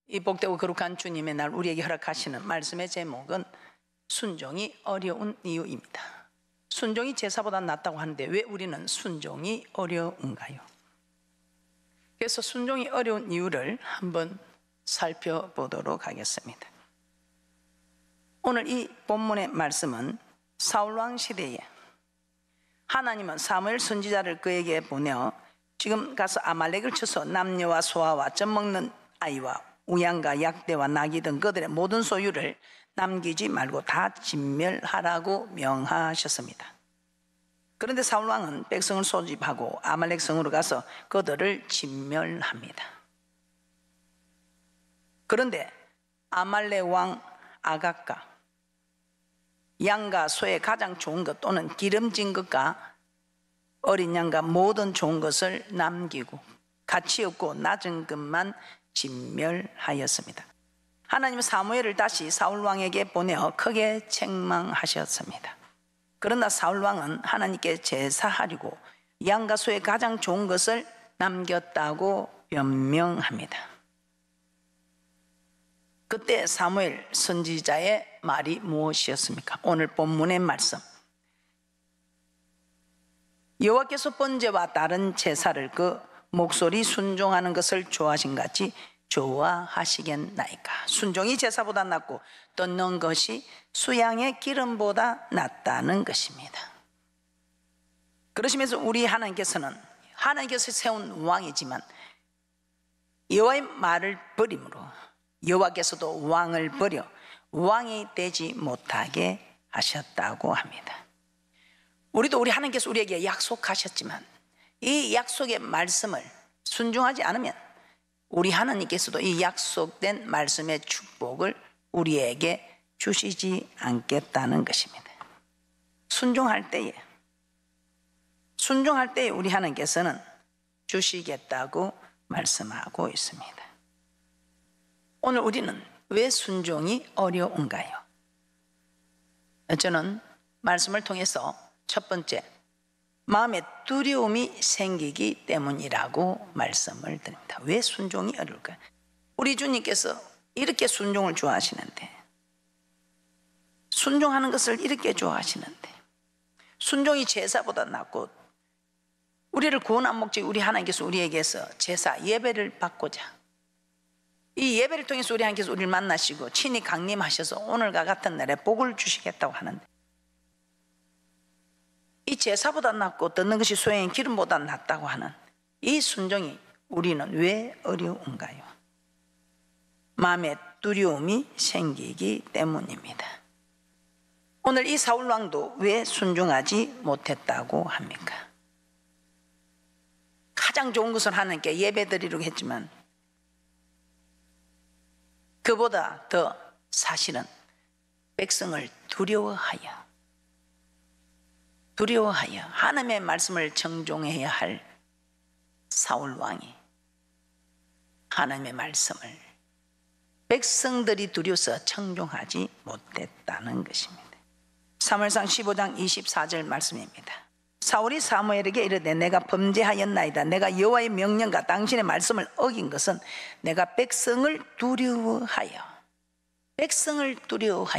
이 복되고 거룩한 주님의 날 우리에게 허락하시는 말씀의 제목은 순종이 어려운 이유입니다. 순종이 제사보다 낫다고 하는데 왜 우리는 순종이 어려운가요? 그래서 순종이 어려운 이유를 한번 살펴보도록 하겠습니다. 오늘 이 본문의 말씀은 사울왕 시대에 하나님은 사무엘 선지자를 그에게 보내어 지금 가서 아말렉을 쳐서 남녀와 소아와 젖먹는 아이와 우양과 약대와 나귀 등 그들의 모든 소유를 남기지 말고 다 진멸하라고 명하셨습니다. 그런데 사울왕은 백성을 소집하고 아말렉 성으로 가서 그들을 진멸합니다. 그런데 아말렉 왕 아각과 양과 소의 가장 좋은 것 또는 기름진 것과 어린 양과 모든 좋은 것을 남기고 가치 없고 낮은 것만 진멸하였습니다. 하나님은 사무엘을 다시 사울왕에게 보내어 크게 책망하셨습니다. 그러나 사울왕은 하나님께 제사하려고 양과 소의 가장 좋은 것을 남겼다고 변명합니다. 그때 사무엘 선지자의 말이 무엇이었습니까? 오늘 본문의 말씀, 여호와께서 번제와 다른 제사를 그 목소리 순종하는 것을 좋아하신 같이 좋아하시겠나이까. 순종이 제사보다 낫고 뜯는 것이 수양의 기름보다 낫다는 것입니다. 그러시면서 우리 하나님께서 세운 왕이지만 여호와의 말을 버림으로 여호와께서도 왕을 버려 왕이 되지 못하게 하셨다고 합니다. 우리도 우리 하나님께서 우리에게 약속하셨지만 이 약속의 말씀을 순종하지 않으면 우리 하나님께서도 이 약속된 말씀의 축복을 우리에게 주시지 않겠다는 것입니다. 순종할 때에 우리 하나님께서는 주시겠다고 말씀하고 있습니다. 오늘 우리는 왜 순종이 어려운가요? 저는 말씀을 통해서 첫 번째, 마음에 두려움이 생기기 때문이라고 말씀을 드립니다. 왜 순종이 어려울까요? 우리 주님께서 이렇게 순종을 좋아하시는데, 순종하는 것을 이렇게 좋아하시는데, 순종이 제사보다 낫고 우리를 구원한 목적이 우리 하나님께서 우리에게서 제사 예배를 받고자, 이 예배를 통해서 우리 하나님께서 우리를 만나시고 친히 강림하셔서 오늘과 같은 날에 복을 주시겠다고 하는데, 이 제사보다 낫고 뜯는 것이 소양의 기름보다 낫다고 하는 이 순종이 우리는 왜 어려운가요? 마음에 두려움이 생기기 때문입니다. 오늘 이 사울왕도 왜 순종하지 못했다고 합니까? 가장 좋은 것을 하나님께 예배드리려고 했지만 그보다 더 사실은 백성을 두려워하여 하나님의 말씀을 청종해야 할 사울왕이 하나님의 말씀을 백성들이 두려워서 청종하지 못했다는 것입니다. 사무엘상 15장 24절 말씀입니다. 사울이 사무엘에게 이르되 내가 범죄하였나이다. 내가 여호와의 명령과 당신의 말씀을 어긴 것은 내가 백성을 두려워하여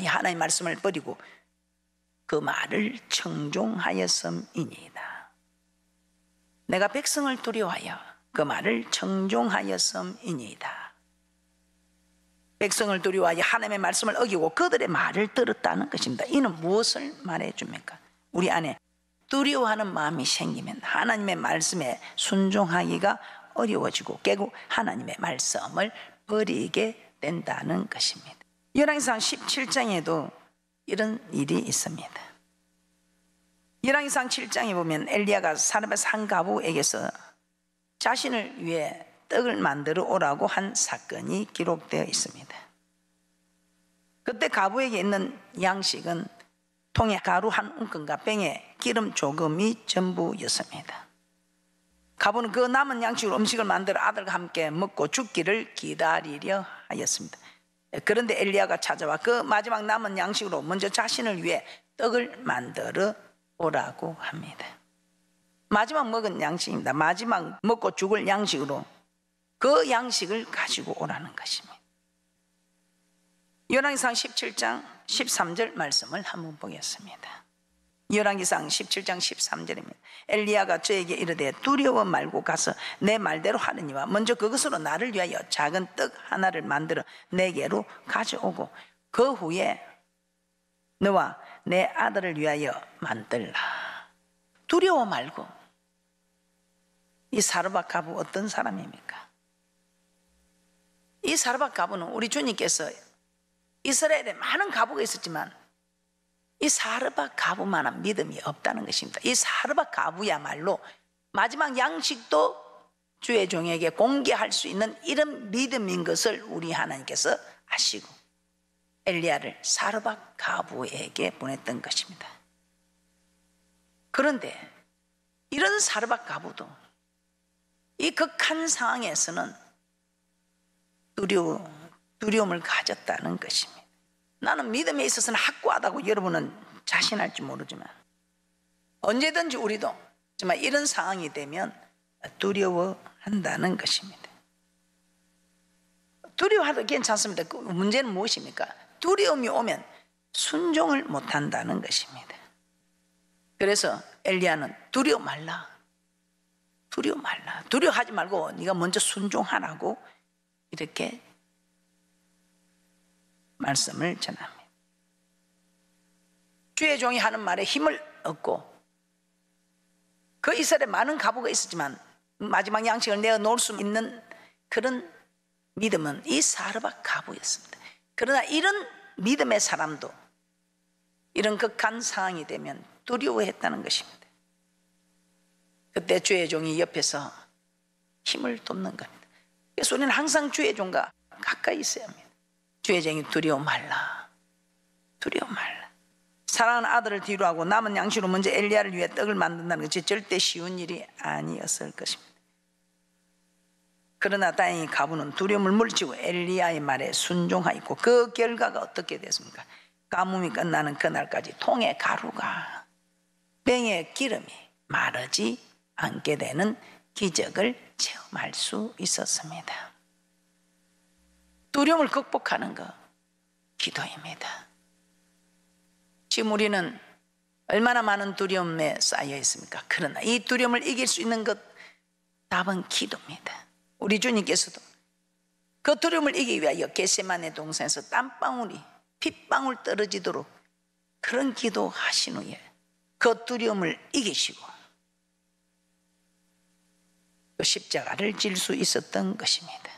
하나님의 말씀을 버리고 그 말을 청종하였음이니이다. 내가 백성을 두려워하여 그 말을 청종하였음이니이다. 백성을 두려워하여 하나님의 말씀을 어기고 그들의 말을 들었다는 것입니다. 이는 무엇을 말해 줍니까? 우리 안에 두려워하는 마음이 생기면 하나님의 말씀에 순종하기가 어려워지고 결국 하나님의 말씀을 버리게 된다는 것입니다. 열왕기상 17장에도 이런 일이 있습니다. 열왕기상 7장에 보면 엘리야가 사렙의 산 과부에게서 자신을 위해 떡을 만들어 오라고 한 사건이 기록되어 있습니다. 그때 과부에게 있는 양식은 통에 가루 한 움큼과 병에 기름 조금이 전부였습니다. 과부는 그 남은 양식으로 음식을 만들어 아들과 함께 먹고 죽기를 기다리려 하였습니다. 그런데 엘리야가 찾아와 그 마지막 남은 양식으로 먼저 자신을 위해 떡을 만들어 오라고 합니다. 마지막 먹은 양식입니다. 마지막 먹고 죽을 양식으로 그 양식을 가지고 오라는 것입니다. 열왕기상 17장 13절 말씀을 한번 보겠습니다. 열왕기상 17장 13절입니다. 엘리야가 저에게 이르되 두려워 말고 가서 내 말대로 하느니와 먼저 그것으로 나를 위하여 작은 떡 하나를 만들어 내게로 가져오고 그 후에 너와 내 아들을 위하여 만들라. 두려워 말고. 이 사르밧 가부 어떤 사람입니까? 이 사르밧 가부는 우리 주님께서 이스라엘에 많은 가부가 있었지만 이 사르밧 가부만한 믿음이 없다는 것입니다. 이 사르밧 가부야말로 마지막 양식도 주의 종에게 공개할 수 있는 이런 믿음인 것을 우리 하나님께서 아시고 엘리야를 사르밧 가부에게 보냈던 것입니다. 그런데 이런 사르밧 가부도 이 극한 상황에서는 두려움을 가졌다는 것입니다. 나는 믿음에 있어서는 확고하다고 여러분은 자신할지 모르지만 언제든지 우리도 정말 이런 상황이 되면 두려워한다는 것입니다. 두려워해도 괜찮습니다. 그 문제는 무엇입니까? 두려움이 오면 순종을 못한다는 것입니다. 그래서 엘리야는 두려워 말라. 두려워 말라. 두려워하지 말고 네가 먼저 순종하라고 이렇게 말씀을 전합니다. 주의 종이 하는 말에 힘을 얻고 그 이스라엘에 많은 가부가 있었지만 마지막 양식을 내어 놓을 수 있는 그런 믿음은 이 사르밧 가부였습니다. 그러나 이런 믿음의 사람도 이런 극한 상황이 되면 두려워했다는 것입니다. 그때 주의 종이 옆에서 힘을 돋는 겁니다. 그래서 우리는 항상 주의 종과 가까이 있어야 합니다. 주의 종이 두려워 말라. 두려워 말라. 사랑하는 아들을 뒤로하고 남은 양식으로 먼저 엘리야를 위해 떡을 만든다는 것이 절대 쉬운 일이 아니었을 것입니다. 그러나 다행히 가부는 두려움을 물리치고 엘리야의 말에 순종하였고 그 결과가 어떻게 됐습니까? 가뭄이 끝나는 그날까지 통의 가루가 병의 기름이 마르지 않게 되는 기적을 체험할 수 있었습니다. 두려움을 극복하는 것 기도입니다. 지금 우리는 얼마나 많은 두려움에 쌓여 있습니까? 그러나 이 두려움을 이길 수 있는 것 답은 기도입니다. 우리 주님께서도 그 두려움을 이기기 위하여 겟세마네 동산에서 땀방울이 핏방울 떨어지도록 그런 기도하신 후에 그 두려움을 이기시고 그 십자가를 질 수 있었던 것입니다.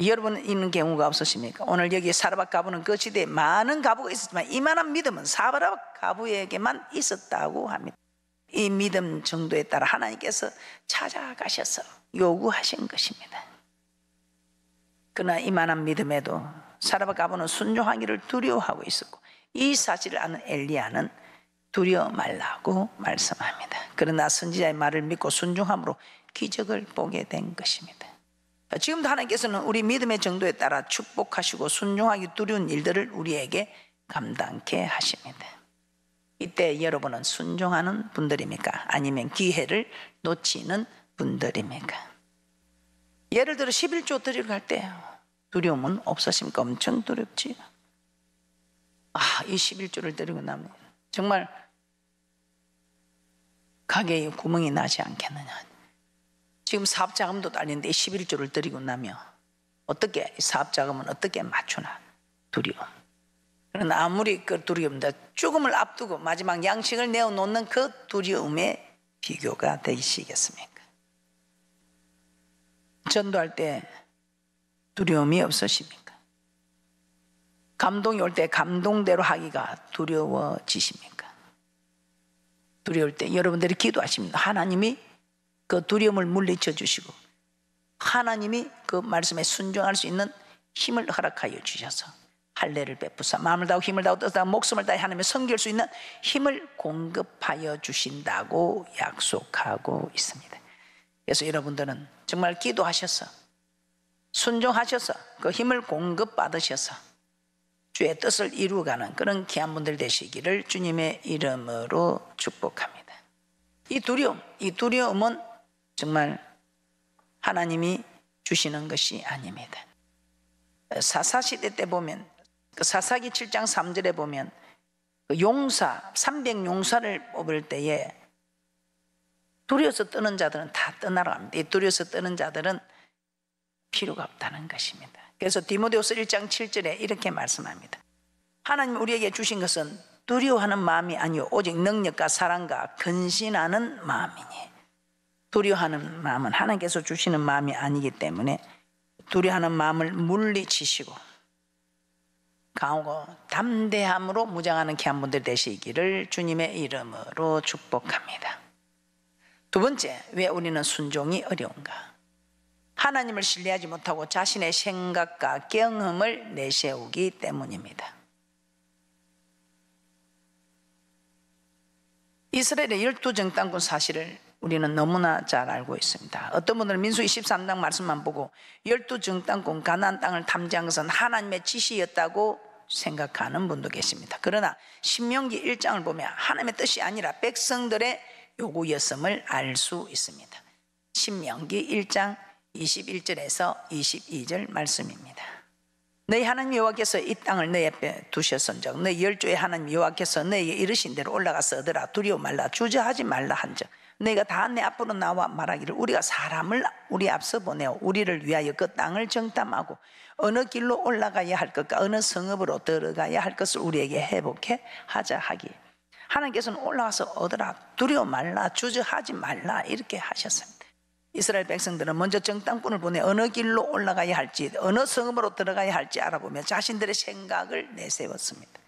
여러분은 있는 경우가 없으십니까? 오늘 여기 사르밧 가부는 그 시대에 많은 가부가 있었지만 이만한 믿음은 사르밧 가부에게만 있었다고 합니다. 이 믿음 정도에 따라 하나님께서 찾아가셔서 요구하신 것입니다. 그러나 이만한 믿음에도 사르밧 가부는 순종하기를 두려워하고 있었고 이 사실을 아는 엘리야는 두려워 말라고 말씀합니다. 그러나 선지자의 말을 믿고 순종함으로 기적을 보게 된 것입니다. 지금도 하나님께서는 우리 믿음의 정도에 따라 축복하시고 순종하기 두려운 일들을 우리에게 감당케 하십니다. 이때 여러분은 순종하는 분들입니까? 아니면 기회를 놓치는 분들입니까? 예를 들어 11조 드리러 갈 때 두려움은 없으십니까? 엄청 두렵지. 이 11조를 드리고 나면 정말 가게에 구멍이 나지 않겠느냐. 지금 사업자금도 딸리는데 11조를 드리고 나면 어떻게 사업자금은 어떻게 맞추나 두려움. 그러나 아무리 그 두려움도 죽음을 앞두고 마지막 양식을 내어놓는 그 두려움에 비교가 되시겠습니까? 전도할 때 두려움이 없으십니까? 감동이 올 때 감동대로 하기가 두려워지십니까? 두려울 때 여러분들이 기도하십니다. 하나님이 그 두려움을 물리쳐 주시고 하나님이 그 말씀에 순종할 수 있는 힘을 허락하여 주셔서 할례를 베푸사 마음을 다하고 힘을 다하고 뜻을 다하고 목숨을 다해 하나님을 섬길 수 있는 힘을 공급하여 주신다고 약속하고 있습니다. 그래서 여러분들은 정말 기도하셔서 순종하셔서 그 힘을 공급받으셔서 주의 뜻을 이루어가는 그런 귀한 분들 되시기를 주님의 이름으로 축복합니다. 이 두려움은 정말 하나님이 주시는 것이 아닙니다. 사사시대 때 보면 사사기 7장 3절에 보면 용사 300용사를 뽑을 때에 두려워서 떠는 자들은 다 떠나라 합니다. 이 두려워서 떠는 자들은 필요가 없다는 것입니다. 그래서 디모데후서 1장 7절에 이렇게 말씀합니다. 하나님 우리에게 주신 것은 두려워하는 마음이 아니요 오직 능력과 사랑과 근신하는 마음이니, 두려워하는 마음은 하나님께서 주시는 마음이 아니기 때문에 두려워하는 마음을 물리치시고 강하고 담대함으로 무장하는 귀한 분들 되시기를 주님의 이름으로 축복합니다. 두 번째, 왜 우리는 순종이 어려운가? 하나님을 신뢰하지 못하고 자신의 생각과 경험을 내세우기 때문입니다. 이스라엘의 12정탐꾼 사실을 우리는 너무나 잘 알고 있습니다. 어떤 분들은 민수기 13장 말씀만 보고 12정탐꾼 가나안 땅을 탐지한 것은 하나님의 지시였다고 생각하는 분도 계십니다. 그러나 신명기 1장을 보면 하나님의 뜻이 아니라 백성들의 요구였음을 알 수 있습니다. 신명기 1장 21절에서 22절 말씀입니다. 너희 하나님 여호와께서 이 땅을 너희 앞에 두셨은즉 너희 열조의 하나님 여호와께서 너희에게 이르신 대로 올라가서 얻으라. 두려워 말라, 주저하지 말라 한즉 너희가 다 내 앞으로 나와 말하기를 우리가 사람을 우리 앞서 보내어 우리를 위하여 그 땅을 정탐하고 어느 길로 올라가야 할 것과 어느 성읍으로 들어가야 할 것을 우리에게 회복해 하자 하기. 하나님께서는 올라가서 얻으라, 두려워 말라, 주저하지 말라 이렇게 하셨습니다. 이스라엘 백성들은 먼저 정탐꾼을 보내 어느 길로 올라가야 할지 어느 성읍으로 들어가야 할지 알아보며 자신들의 생각을 내세웠습니다.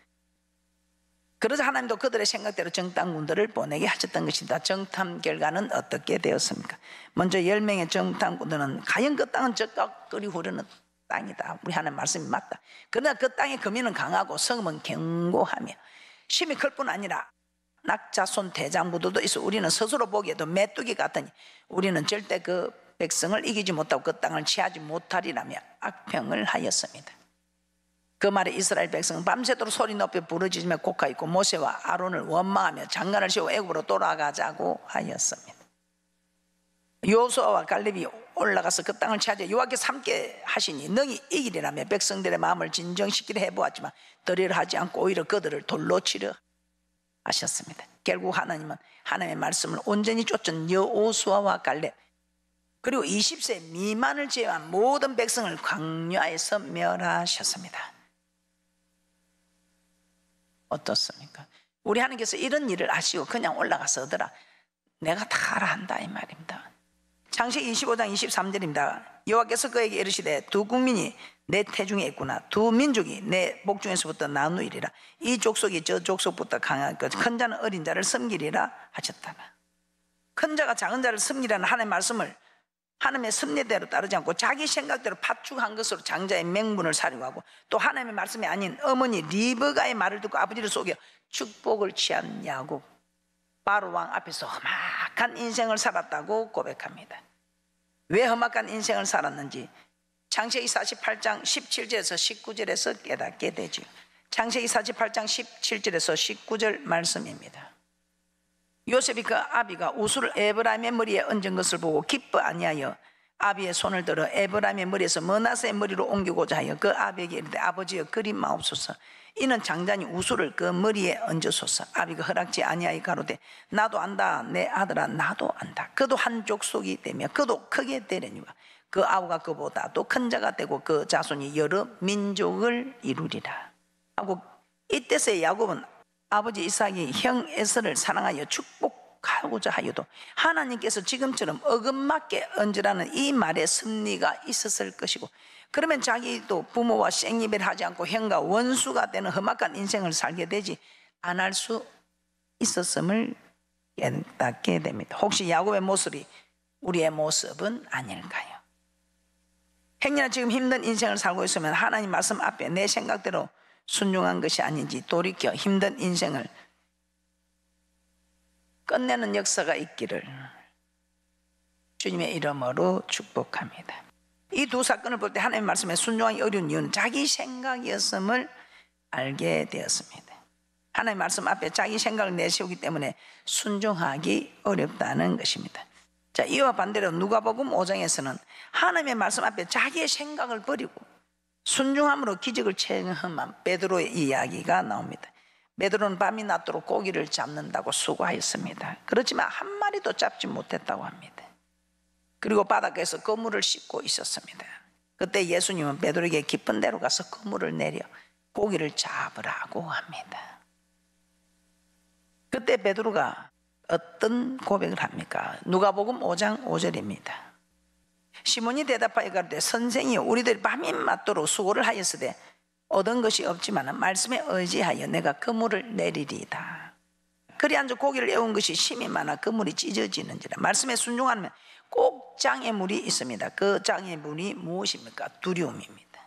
그러자 하나님도 그들의 생각대로 정탐꾼들을 보내게 하셨던 것입니다. 정탐 결과는 어떻게 되었습니까? 먼저 10명의 정탐꾼들은 과연 그 땅은 젖과 끓이 흐르는 땅이다, 우리 하나님 말씀이 맞다. 그러나 그 땅의 거민은 강하고 성읍은 견고하며 심히 클 뿐 아니라 낙자손 대장부들도 있어 우리는 스스로 보기에도 메뚜기 같으니 우리는 절대 그 백성을 이기지 못하고 그 땅을 취하지 못하리라며 악평을 하였습니다. 그 말에 이스라엘 백성은 밤새도록 소리 높여 부르짖으며 곡하였고 모세와 아론을 원망하며 장관을 세워 애굽으로 돌아가자고 하였습니다. 여호수아와 갈렙이 올라가서 그 땅을 차지해 여호와께서 함께 하시니 능히 이기리라며 백성들의 마음을 진정시키려 해보았지만 들이를 하지 않고 오히려 그들을 돌로 치려 하셨습니다. 결국 하나님은 하나님의 말씀을 온전히 쫓은 여호수아와 갈렙 그리고 20세 미만을 제외한 모든 백성을 광야에서 멸하셨습니다. 어떻습니까? 우리 하나님께서 이런 일을 아시고 그냥 올라가서 얻으라, 내가 다 알아 한다 이 말입니다. 창세기 25장 23절입니다. 여호와께서 그에게 이르시되 두 국민이 내 태중에 있구나. 두 민족이 내 복중에서부터 나누이리라. 이 족속이 저 족속부터 강할 것, 큰 자는 어린 자를 섬기리라 하셨다나. 큰 자가 작은 자를 섬기라는 하나님의 말씀을 하나님의 섭리대로 따르지 않고 자기 생각대로 파축한 것으로 장자의 명분을 사려하고 또 하나님의 말씀이 아닌 어머니 리브가의 말을 듣고 아버지를 속여 축복을 취한 야곱, 바로 왕 앞에서 험악한 인생을 살았다고 고백합니다. 왜 험악한 인생을 살았는지 창세기 48장 17절에서 19절에서 깨닫게 되죠. 창세기 48장 17절에서 19절 말씀입니다. 요셉이 그 아비가 우수를 에브라임의 머리에 얹은 것을 보고 기뻐 아니하여 아비의 손을 들어 에브라임의 머리에서 므낫세의 머리로 옮기고자 하여 그 아비에게 이르되 아버지여 그리 마옵소서. 이는 장자니 우수를 그 머리에 얹으소서. 아비가 허락지 아니하여 가로되 나도 안다 내 아들아 나도 안다. 그도 한 족속이 되며 그도 크게 되려니와 그 아우가 그보다 또 큰 자가 되고 그 자손이 여러 민족을 이루리라 하고 이때서의 야곱은 아버지 이삭이 형 에서를 사랑하여 축복하고자 하여도 하나님께서 지금처럼 어긋맞게 얹으라는 이 말에 섭리가 있었을 것이고 그러면 자기도 부모와 생이별을 하지 않고 형과 원수가 되는 험악한 인생을 살게 되지 않을 수 있었음을 깨닫게 됩니다. 혹시 야곱의 모습이 우리의 모습은 아닐까요? 행여나 지금 힘든 인생을 살고 있으면 하나님 말씀 앞에 내 생각대로 순종한 것이 아닌지 돌이켜 힘든 인생을 끝내는 역사가 있기를 주님의 이름으로 축복합니다. 이 두 사건을 볼 때 하나님의 말씀에 순종하기 어려운 이유는 자기 생각이었음을 알게 되었습니다. 하나님의 말씀 앞에 자기 생각을 내세우기 때문에 순종하기 어렵다는 것입니다. 자, 이와 반대로 누가복음 5장에서는 하나님의 말씀 앞에 자기의 생각을 버리고 순종함으로 기적을 체험한 베드로의 이야기가 나옵니다. 베드로는 밤이 낮도록 고기를 잡는다고 수고하였습니다. 그렇지만 한 마리도 잡지 못했다고 합니다. 그리고 바닷가에서 그물을 씻고 있었습니다. 그때 예수님은 베드로에게 깊은 데로 가서 그물을 내려 고기를 잡으라고 합니다. 그때 베드로가 어떤 고백을 합니까? 누가복음 5장 5절입니다. 시몬이 대답하여 가로되 선생이여 우리들이 밤이 맞도록 수고를 하였으되 얻은 것이 없지만 말씀에 의지하여 내가 그물을 내리리이다. 그리 앉아 고기를 애운 것이 심이 많아 그물이 찢어지는지라. 말씀에 순종하면 꼭 장애물이 있습니다. 그 장애물이 무엇입니까? 두려움입니다.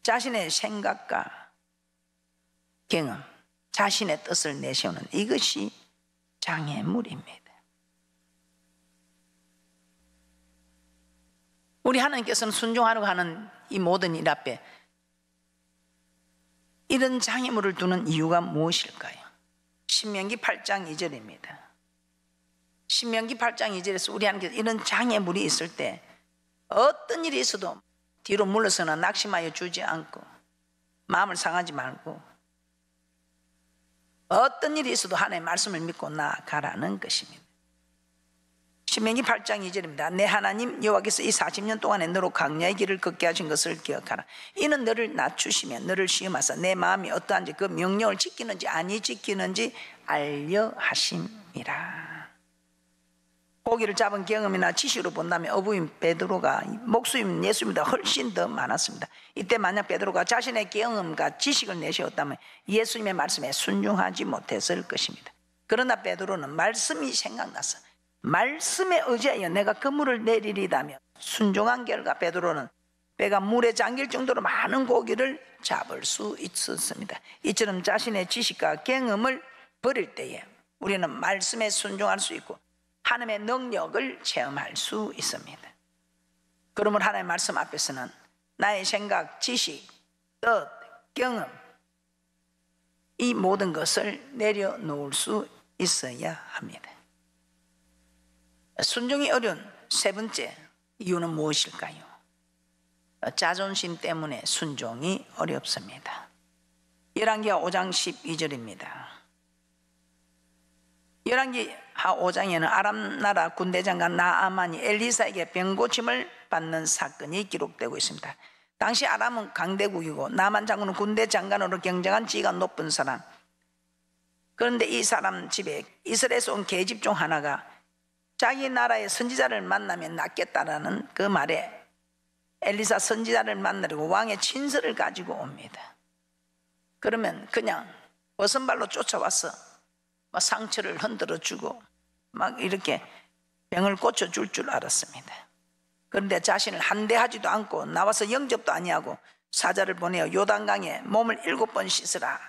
자신의 생각과 경험, 자신의 뜻을 내세우는 이것이 장애물입니다. 우리 하나님께서는 순종하려고 하는 이 모든 일 앞에 이런 장애물을 두는 이유가 무엇일까요? 신명기 8장 2절입니다. 신명기 8장 2절에서 우리 하나님께서 이런 장애물이 있을 때 어떤 일이 있어도 뒤로 물러서나 낙심하여 주지 않고 마음을 상하지 말고 어떤 일이 있어도 하나님의 말씀을 믿고 나아가라는 것입니다. 신명기 8장 2절입니다. 내 하나님 여호와께서 이 40년 동안에 너로 광야의 길을 걷게 하신 것을 기억하라. 이는 너를 낮추시며 너를 시험하사 내 마음이 어떠한지 그 명령을 지키는지 아니 지키는지 알려 하심이라. 고기를 잡은 경험이나 지식으로 본다면 어부인 베드로가 목수인 예수님보다 훨씬 더 많았습니다. 이때 만약 베드로가 자신의 경험과 지식을 내세웠다면 예수님의 말씀에 순종하지 못했을 것입니다. 그러나 베드로는 말씀이 생각나서 말씀에 의지하여 내가 그물을 내리리다며 순종한 결과 베드로는 배가 물에 잠길 정도로 많은 고기를 잡을 수 있었습니다. 이처럼 자신의 지식과 경험을 버릴 때에 우리는 말씀에 순종할 수 있고 하나님의 능력을 체험할 수 있습니다. 그러므로 하나님의 말씀 앞에서는 나의 생각, 지식, 뜻, 경험 이 모든 것을 내려놓을 수 있어야 합니다. 순종이 어려운 세 번째 이유는 무엇일까요? 자존심 때문에 순종이 어렵습니다. 열왕기하 5장 12절입니다. 열왕기하 5장에는 아람 나라 군대장관 나아만이 엘리사에게 병고침을 받는 사건이 기록되고 있습니다. 당시 아람은 강대국이고 나아만 장군은 군대 장관으로 경정한 지위가 높은 사람. 그런데 이 사람 집에 이스라엘에서 온 계집 중 하나가 자기 나라의 선지자를 만나면 낫겠다라는 그 말에 엘리사 선지자를 만나려고 왕의 친서를 가지고 옵니다. 그러면 그냥 버선발로 쫓아와서 막 상처를 흔들어 주고 막 이렇게 병을 고쳐줄 줄 알았습니다. 그런데 자신을 한대하지도 않고 나와서 영접도 아니하고 사자를 보내어 요단강에 몸을 7번 씻으라.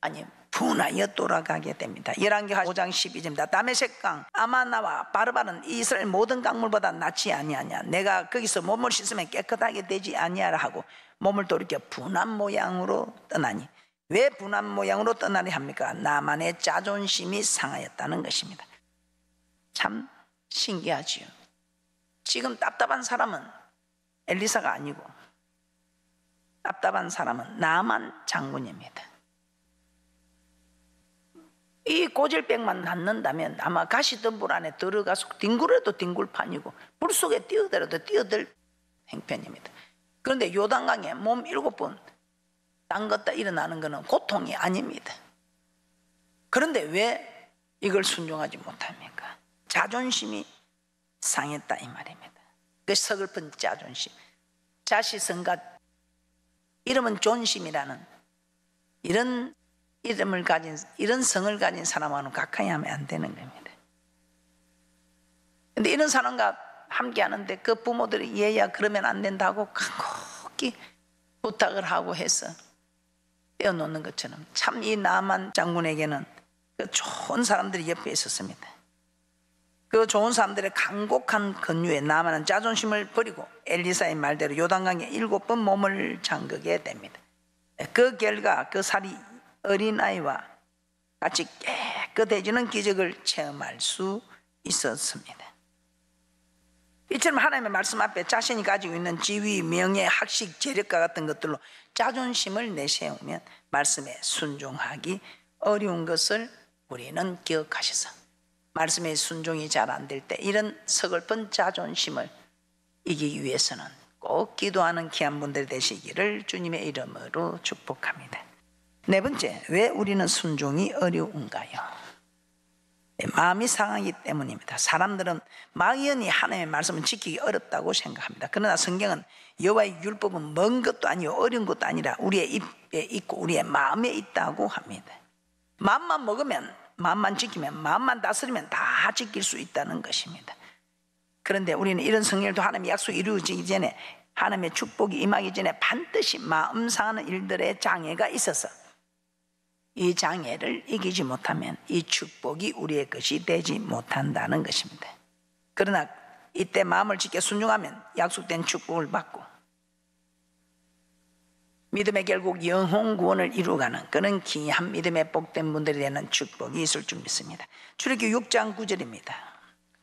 아니 분하여 돌아가게 됩니다. 열왕기하 5장 12절입니다. 다메섹강 아마나와 바르바는 이스라엘 모든 강물보다 낫지 아니하냐. 내가 거기서 몸을 씻으면 깨끗하게 되지 아니하라 하고 몸을 돌이켜 분한 모양으로 떠나니 왜 분한 모양으로 떠나려 합니까? 나만의 자존심이 상하였다는 것입니다. 참 신기하지요. 지금 답답한 사람은 엘리사가 아니고 답답한 사람은 나만 장군입니다. 이 고질병만 낫는다면 아마 가시덤불 안에 들어가서 뒹굴어도 뒹굴판이고 불 속에 뛰어들어도 뛰어들 행편입니다. 그런데 요단강에 몸 7번 담갔다 일어나는 것은 고통이 아닙니다. 그런데 왜 이걸 순종하지 못합니까? 자존심이 상했다 이 말입니다. 그 서글픈 자존심. 자시성가 이름은 존심이라는 이런 이름을 가진 이런 성을 가진 사람과는 가까이 하면 안 되는 겁니다. 그런데 이런 사람과 함께 하는데 그 부모들이 얘야 그러면 안 된다고 간곡히 부탁을 하고 해서 떼어놓는 것처럼 참 이 나만 장군에게는 그 좋은 사람들이 옆에 있었습니다. 그 좋은 사람들의 간곡한 권유에 나만은 자존심을 버리고 엘리사의 말대로 요단강에 7번 몸을 잠그게 됩니다. 그 결과 그 살이 어린아이와 같이 깨끗해지는 기적을 체험할 수 있었습니다. 이처럼 하나님의 말씀 앞에 자신이 가지고 있는 지위, 명예, 학식, 재력과 같은 것들로 자존심을 내세우면 말씀에 순종하기 어려운 것을 우리는 기억하셔서 말씀에 순종이 잘 안 될 때 이런 서글픈 자존심을 이기기 위해서는 꼭 기도하는 귀한 분들 되시기를 주님의 이름으로 축복합니다. 네 번째, 왜 우리는 순종이 어려운가요? 마음이 상하기 때문입니다. 사람들은 막연히 하나님의 말씀을 지키기 어렵다고 생각합니다. 그러나 성경은 여호와의 율법은 먼 것도 아니요 어려운 것도 아니라 우리의 입에 있고 우리의 마음에 있다고 합니다. 마음만 먹으면, 마음만 지키면, 마음만 다스리면 다 지킬 수 있다는 것입니다. 그런데 우리는 이런 성경도 하나님의 약속이 이루어지기 전에, 하나님의 축복이 임하기 전에 반드시 마음 상하는 일들의 장애가 있어서 이 장애를 이기지 못하면 이 축복이 우리의 것이 되지 못한다는 것입니다. 그러나 이때 마음을 지켜 순종하면 약속된 축복을 받고 믿음의 결국 영혼 구원을 이루어가는 그런 귀한 믿음의 복된 분들이 되는 축복이 있을 줄 믿습니다. 출애굽기 6장 9절입니다.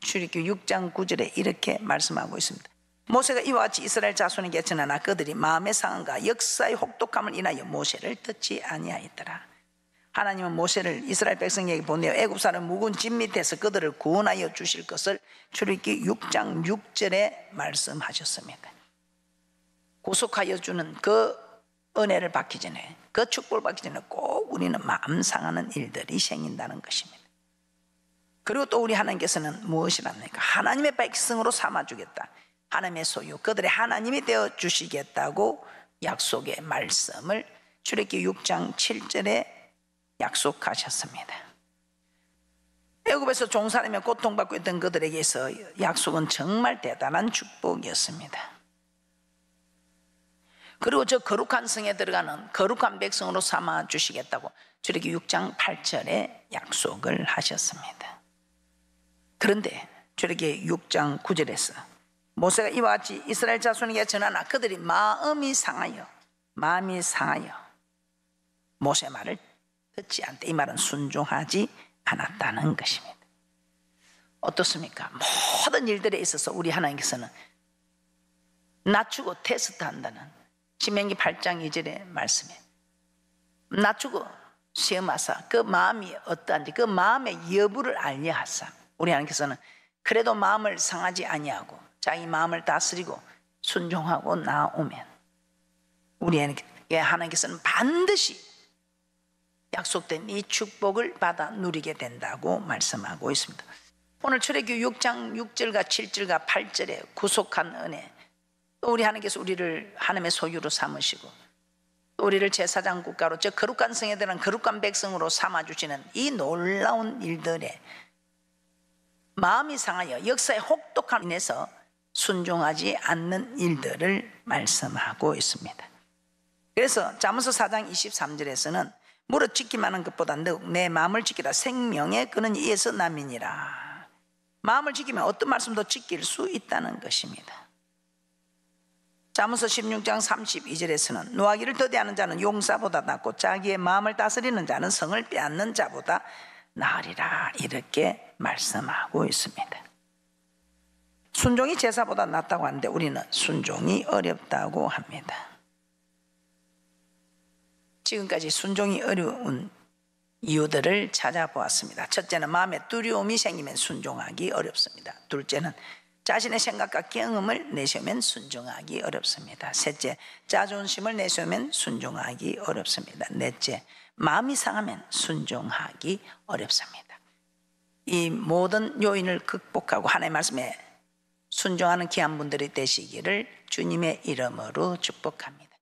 출애굽기 6장 9절에 이렇게 말씀하고 있습니다. 모세가 이와 같이 이스라엘 자손에게 전하나 그들이 마음의 상함과 역사의 혹독함을 인하여 모세를 듣지 아니하였더라. 하나님은 모세를 이스라엘 백성에게 보내어 애굽 사람 묵은 집 밑에서 그들을 구원하여 주실 것을 출애굽기 6장 6절에 말씀하셨습니다. 구속하여 주는 그 은혜를 받기 전에, 그 축복을 받기 전에 꼭 우리는 마음 상하는 일들이 생긴다는 것입니다. 그리고 또 우리 하나님께서는 무엇이랍니까? 하나님의 백성으로 삼아주겠다, 하나님의 소유, 그들의 하나님이 되어 주시겠다고 약속의 말씀을 출애굽기 6장 7절에 약속하셨습니다. 애굽에서 종살이며 고통받고 있던 그들에게서 약속은 정말 대단한 축복이었습니다. 그리고 저 거룩한 성에 들어가는 거룩한 백성으로 삼아 주시겠다고 출애굽기 6장 8절에 약속을 하셨습니다. 그런데 출애굽기 6장 9절에서 모세가 이와 같이 이스라엘 자손에게 전하나 그들이 마음이 상하여 모세 말을 듣지 않대. 이 말은 순종하지 않았다는 것입니다. 어떻습니까? 모든 일들에 있어서 우리 하나님께서는 낮추고 테스트한다는 신명기 8장 2절의 말씀에 낮추고 시험하사 그 마음이 어떠한지 그 마음의 여부를 알려 하사, 우리 하나님께서는 그래도 마음을 상하지 아니하고 자기 마음을 다스리고 순종하고 나오면 우리 하나님께서는 반드시 약속된 이 축복을 받아 누리게 된다고 말씀하고 있습니다. 오늘 출애굽기 6장 6절과 7절과 8절에 구속한 은혜, 또 우리 하나님께서 우리를 하나님의 소유로 삼으시고 또 우리를 제사장 국가로 저 거룩한 성에 들어간 거룩한 백성으로 삼아주시는 이 놀라운 일들에 마음이 상하여 역사의 혹독함 인해서 순종하지 않는 일들을 말씀하고 있습니다. 그래서 잠언서 4장 23절에서는 무릇 지키만 하는 것보다 내 마음을 지키라, 생명의 끈은 이에서 남이니라. 마음을 지키면 어떤 말씀도 지킬 수 있다는 것입니다. 잠언서 16장 32절에서는 노하기를 더디하는 자는 용사보다 낫고 자기의 마음을 다스리는 자는 성을 빼앗는 자보다 나으리라, 이렇게 말씀하고 있습니다. 순종이 제사보다 낫다고 하는데 우리는 순종이 어렵다고 합니다. 지금까지 순종이 어려운 이유들을 찾아보았습니다. 첫째는 마음에 두려움이 생기면 순종하기 어렵습니다. 둘째는 자신의 생각과 경험을 내세우면 순종하기 어렵습니다. 셋째, 자존심을 내세우면 순종하기 어렵습니다. 넷째, 마음이 상하면 순종하기 어렵습니다. 이 모든 요인을 극복하고 하나님의 말씀에 순종하는 귀한 분들이 되시기를 주님의 이름으로 축복합니다.